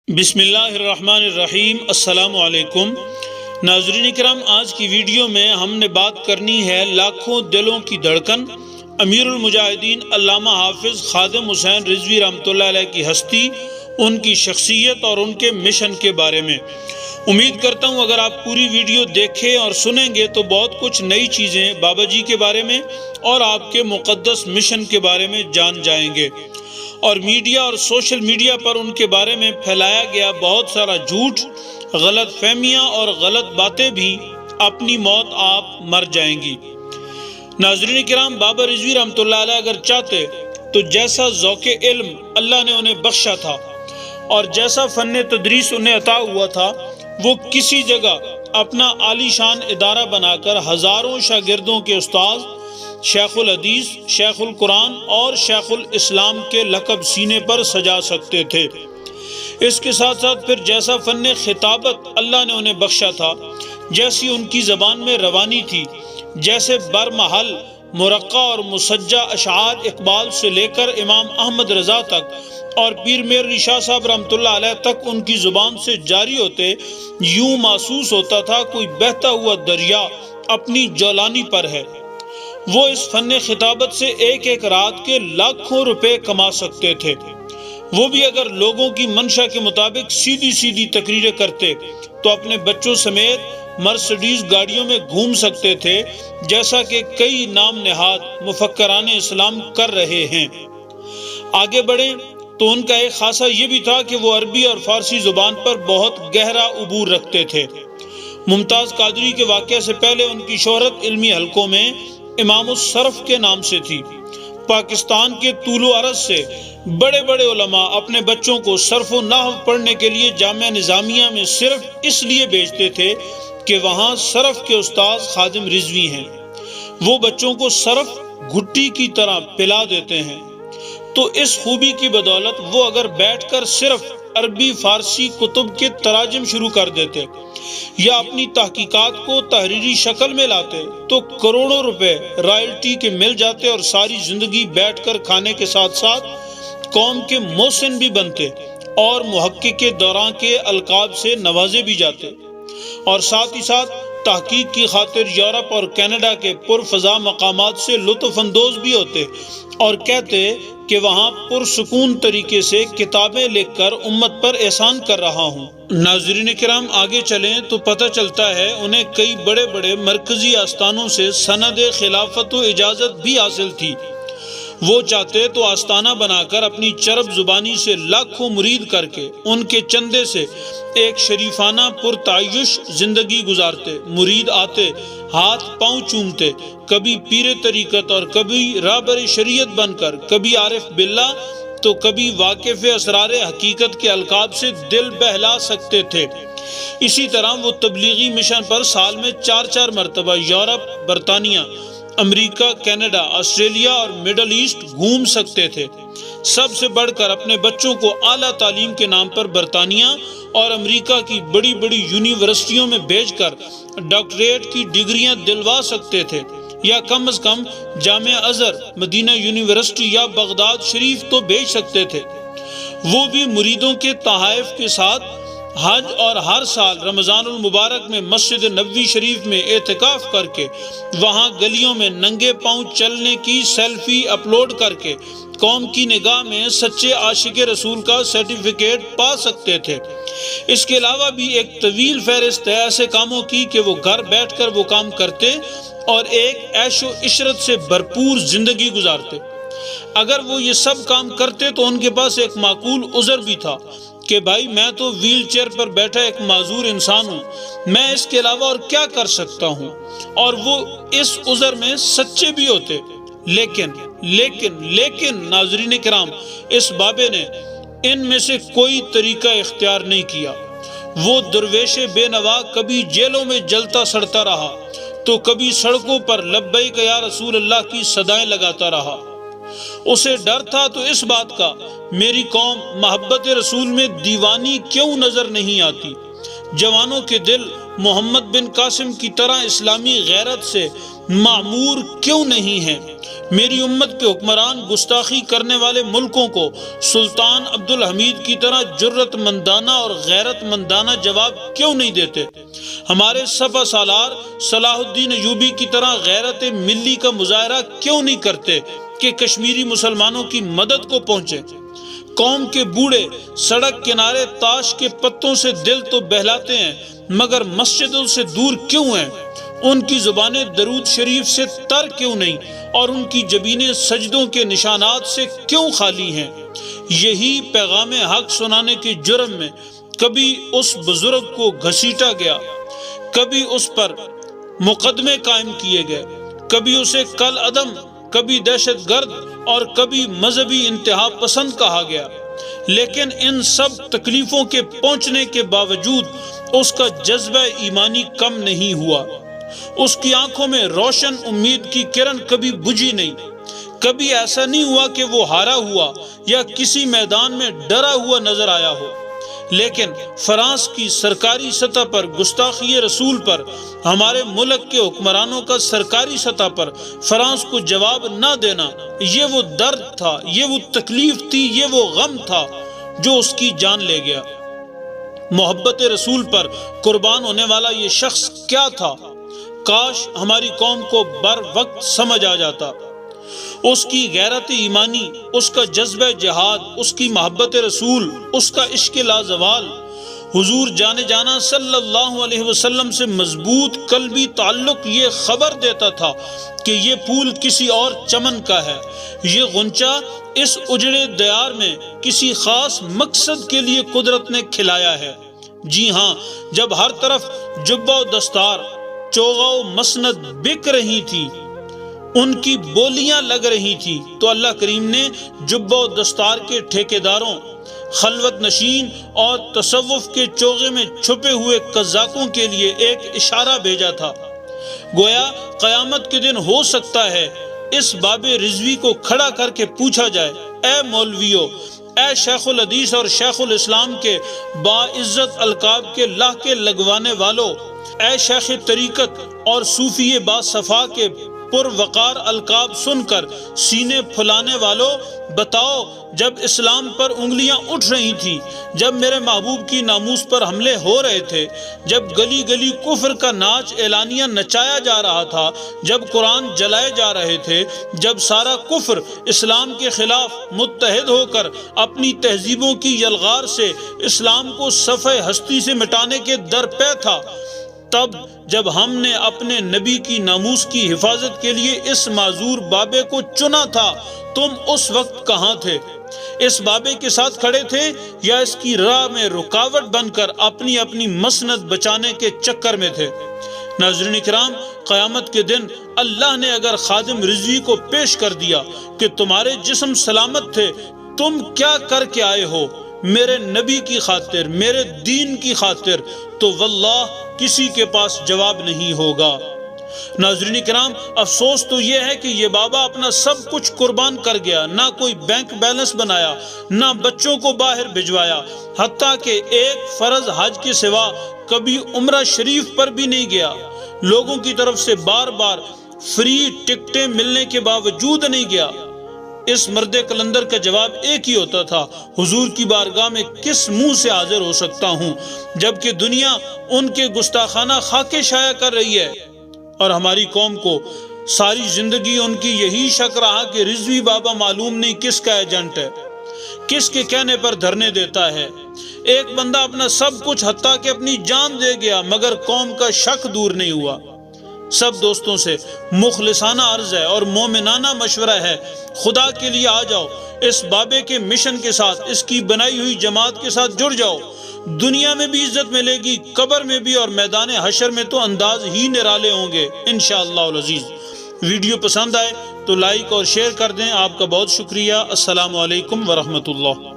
بسم اللہ الرحمن الرحیم۔ السلام علیکم ناظرین کرام، آج کی ویڈیو میں ہم نے بات کرنی ہے لاکھوں دلوں کی دھڑکن امیر المجاہدین علامہ حافظ خادم حسین رضوی رحمۃ اللہ علیہ کی ہستی، ان کی شخصیت اور ان کے مشن کے بارے میں۔ امید کرتا ہوں اگر آپ پوری ویڈیو دیکھیں اور سنیں گے تو بہت کچھ نئی چیزیں بابا جی کے بارے میں اور آپ کے مقدس مشن کے بارے میں جان جائیں گے۔ اور میڈیا اور سوشل میڈیا پر ان کے بارے میں پھیلایا گیا بہت سارا جھوٹ، غلط فہمیاں اور غلط باتیں بھی اپنی موت آپ مر جائیں گی۔ ناظرین کرام، بابا رضوی رحمۃ اللہ علیہ اگر چاہتے تو جیسا ذوق علم اللہ نے انہیں بخشا تھا اور جیسا فن تدریس انہیں عطا ہوا تھا، وہ کسی جگہ اپنا عالی شان ادارہ بنا کر ہزاروں شاگردوں کے استاذ، شیخ الحدیث، شیخ القرآن اور شیخ الاسلام کے لقب سینے پر سجا سکتے تھے۔ اس کے ساتھ ساتھ پھر جیسا فن خطابت اللہ نے انہیں بخشا تھا، جیسی ان کی زبان میں روانی تھی، جیسے برمحل مرقع اور مسجع اشعار اقبال سے لے کر امام احمد رضا تک اور پیر میر علی شاہ صاحب رحمۃ اللہ علیہ تک ان کی زبان سے جاری ہوتے، یوں محسوس ہوتا تھا کوئی بہتا ہوا دریا اپنی جولانی پر ہے۔ وہ اس فن خطابت سے ایک ایک رات کے لاکھوں روپے کما سکتے تھے۔ وہ بھی اگر لوگوں کی منشا کے مطابق سیدھی سیدھی تقریریں کرتے تو اپنے بچوں سمیت مرسڈیز گاڑیوں میں گھوم سکتے تھے، جیسا کہ کئی نام نہاد مفکران اسلام کر رہے ہیں۔ آگے بڑھیں تو ان کا ایک خاصہ یہ بھی تھا کہ وہ عربی اور فارسی زبان پر بہت گہرا عبور رکھتے تھے۔ ممتاز قادری کے واقعے سے پہلے ان کی شہرت علمی حلقوں میں امام الصرف کے نام سے تھی۔ پاکستان کے طول و عرض سے بڑے بڑے علماء اپنے بچوں کو صرف و نحو پڑھنے کے لیے جامعہ نظامیہ میں صرف اس لیے بھیجتے تھے کہ وہاں صرف کے استاذ خادم رضوی ہیں۔ وہ بچوں کو صرف گھٹی کی طرح پلا دیتے ہیں، تو اس خوبی کی بدولت وہ اگر بیٹھ کر صرف عربی فارسی کتب کے تراجم شروع کر دیتے یا اپنی تحقیقات کو تحریری شکل میں لاتے تو کروڑوں روپے رائلٹی کے مل جاتے اور ساری زندگی بیٹھ کر کھانے کے ساتھ ساتھ قوم کے محسن بھی بنتے اور محقق کے دوران کے القاب سے نوازے بھی جاتے، اور ساتھ ہی ساتھ تحقیق کی خاطر یورپ اور کینیڈا کے پرفضا مقامات سے لطف اندوز بھی ہوتے اور کہتے کہ وہاں پرسکون طریقے سے کتابیں لکھ کر امت پر احسان کر رہا ہوں۔ ناظرین کرام، آگے چلیں تو پتہ چلتا ہے انہیں کئی بڑے بڑے مرکزی آستانوں سے سند خلافت و اجازت بھی حاصل تھی۔ وہ چاہتے تو آستانہ بنا کر اپنی چرب زبانی سے لاکھوں مرید کر کے ان کے چندے سے ایک شریفانہ پرتعیش زندگی گزارتے۔ مرید آتے، ہاتھ پاؤں چومتے، کبھی پیر طریقت اور کبھی رہبر شریعت بن کر، کبھی عارف باللہ تو کبھی واقف اسرار حقیقت کے القاب سے دل بہلا سکتے تھے۔ اسی طرح وہ تبلیغی مشن پر سال میں 4 مرتبہ یورپ، برطانیہ، امریکہ، کینیڈا، آسٹریلیا اور مڈل ایسٹ گھوم سکتے تھے۔ سب سے بڑھ کر اپنے بچوں کو اعلیٰ تعلیم کے نام پر برطانیہ اور امریکہ کی بڑی بڑی یونیورسٹیوں میں بھیج کر ڈاکٹریٹ کی ڈگریاں دلوا سکتے تھے، یا کم از کم جامعہ ازہر، مدینہ یونیورسٹی یا بغداد شریف تو بھیج سکتے تھے۔ وہ بھی مریدوں کے تحائف کے ساتھ حج اور ہر سال رمضان المبارک میں مسجد نبوی شریف میں اعتکاف کر کے وہاں گلیوں میں ننگے پاؤں چلنے کی سیلفی اپلوڈ کر کے قوم کی نگاہ میں سچے عاشق رسول کا سرٹیفکیٹ پا سکتے تھے۔ اس کے علاوہ بھی ایک طویل فہرست ہے ایسے کاموں کی کہ وہ گھر بیٹھ کر وہ کام کرتے اور ایک عیش و عشرت سے بھرپور زندگی گزارتے۔ اگر وہ یہ سب کام کرتے تو ان کے پاس ایک معقول عذر بھی تھا کہ بھائی میں تو ویل چیئر پر بیٹھا ایک معذور انسان ہوں، میں اس کے علاوہ اور کیا کر سکتا ہوں، اور وہ اس عذر میں سچے بھی ہوتے۔ لیکن ناظرین کرام، اس بابے نے ان میں سے کوئی طریقہ اختیار نہیں کیا۔ وہ درویش بے نوا کبھی جیلوں میں جلتا سڑتا رہا تو کبھی سڑکوں پر لبیک یا رسول اللہ کی صدائیں لگاتا رہا۔ اسے ڈر تھا تو اس بات کا میری قوم محبت رسول میں دیوانی کیوں نظر نہیں آتی۔ جوانوں کے دل محمد بن قاسم کی طرح اسلامی غیرت سے معمور کیوں نہیں ہیں؟ میری امت کے حکمران گستاخی کرنے والے ملکوں کو سلطان عبدالحمید کی طرح جرت مندانہ اور غیرت مندانہ جواب کیوں نہیں دیتے؟ ہمارے سپہ سالار صلاح الدین ایوبی کی طرح غیرت ملی کا مظاہرہ کیوں نہیں کرتے کہ کشمیری مسلمانوں کی مدد کو پہنچے؟ قوم کے بوڑھے سڑک کنارے تاش کے پتوں سے دل تو بہلاتے ہیں مگر مسجدوں سے دور کیوں ہیں؟ ان کی زبانیں درود شریف سے تر کیوں نہیں اور ان کی جبینیں سجدوں کے نشانات سے کیوں خالی ہیں؟ یہی پیغام حق سنانے کے جرم میں کبھی اس بزرگ کو گھسیٹا گیا، کبھی اس پر مقدمے قائم کیے گئے، کبھی اسے کل عدم، کبھی دہشت گرد اور کبھی مذہبی انتہا پسند کہا گیا، لیکن ان سب تکلیفوں کے پہنچنے کے باوجود اس کا جذبہ ایمانی کم نہیں ہوا۔ اس کی آنکھوں میں روشن امید کی کرن کبھی بجھی نہیں۔ کبھی ایسا نہیں ہوا کہ وہ ہارا ہوا یا کسی میدان میں ڈرا ہوا نظر آیا ہو، لیکن فرانس کی سرکاری سطح پر گستاخی رسول پر ہمارے ملک کے حکمرانوں کا سرکاری سطح پر فرانس کو جواب نہ دینا، یہ وہ درد تھا، یہ وہ تکلیف تھی، یہ وہ غم تھا جو اس کی جان لے گیا۔ محبت رسول پر قربان ہونے والا یہ شخص کیا تھا؟ کاش ہماری قوم کو بر وقت سمجھ آ جاتا۔ اس کی غیرت ایمانی، اس کا جذبہ جہاد، اس کی محبت رسول، اس کا عشق لازوال حضور جانے جانا صلی اللہ علیہ وسلم سے مضبوط قلبی تعلق یہ خبر دیتا تھا کہ یہ پھول کسی اور چمن کا ہے، یہ غنچہ اس اجڑے دیار میں کسی خاص مقصد کے لیے قدرت نے کھلایا ہے۔ جی ہاں، جب ہر طرف جبہ و دستار، چوغا و مسند بک رہی تھی، ان کی بولیاں لگ رہی تھی، تو اللہ کریم نے جبہ و دستار کے ٹھیکیداروں، خلوت نشین اور تصوف کے چوغے میں چھپے ہوئے قزاقوں کے لیے ایک اشارہ بھیجا تھا۔ گویا قیامت کے دن ہو سکتا ہے اس باب رضوی کو کھڑا کر کے پوچھا جائے، اے مولویو، اے شیخ الحدیث اور شیخ الاسلام کے باعزت القاب کے لاکے لگوانے والو، اے شیخ طریقت اور صوفی با صفا کے پروقار القاب سن کر سینے پھلانے والو، بتاؤ جب اسلام پر انگلیاں اٹھ رہی تھی، جب میرے محبوب کی ناموس پر حملے ہو رہے تھے، جب گلی گلی کفر کا ناچ اعلانیہ نچایا جا رہا تھا، جب قرآن جلائے جا رہے تھے، جب سارا کفر اسلام کے خلاف متحد ہو کر اپنی تہذیبوں کی یلغار سے اسلام کو صفحہ ہستی سے مٹانے کے در پہ تھا، تب جب ہم نے اپنے نبی کی ناموس کی حفاظت کے لیے اس معذور بابے کو چنا تھا، تم اس وقت کہاں تھے؟ اس بابے کے ساتھ کھڑے تھے یا اس کی راہ میں رکاوٹ بن کر اپنی اپنی مسند بچانے کے چکر میں تھے؟ ناظرین کرام، قیامت کے دن اللہ نے اگر خادم رضوی کو پیش کر دیا کہ تمہارے جسم سلامت تھے، تم کیا کر کے آئے ہو میرے نبی کی خاطر، میرے دین کی خاطر، تو واللہ کسی کے پاس جواب نہیں ہوگا۔ ناظرین کرام، افسوس تو یہ ہے کہ یہ بابا اپنا سب کچھ قربان کر گیا، نہ کوئی بینک بیلنس بنایا، نہ بچوں کو باہر بھجوایا، حتیٰ کہ ایک فرض حج کے سوا کبھی عمرہ شریف پر بھی نہیں گیا۔ لوگوں کی طرف سے بار بار فری ٹکٹیں ملنے کے باوجود نہیں گیا۔ اس مرد کلندر کا جواب ایک ہی ہوتا تھا، حضور کی بارگاہ میں کس منہ سے حاضر ہو سکتا ہوں، جبکہ دنیا ان کے گستاخانہ خاکے شائع کر رہی ہے، اور ہماری قوم کو ساری زندگی ان کی یہی شک رہا کہ رضوی بابا معلوم نہیں کس کا ایجنٹ ہے، کس کے کہنے پر دھرنے دیتا ہے۔ ایک بندہ اپنا سب کچھ حتیٰ کہ اپنی جان دے گیا، مگر قوم کا شک دور نہیں ہوا۔ سب دوستوں سے مخلصانہ عرض ہے اور مومنانہ مشورہ ہے، خدا کے لیے آ جاؤ، اس بابے کے مشن کے ساتھ، اس کی بنائی ہوئی جماعت کے ساتھ جڑ جاؤ۔ دنیا میں بھی عزت ملے گی، قبر میں بھی، اور میدان حشر میں تو انداز ہی نرالے ہوں گے انشاءاللہ العزیز۔ ویڈیو پسند آئے تو لائک اور شیئر کر دیں۔ آپ کا بہت شکریہ۔ السلام علیکم ورحمۃ اللہ۔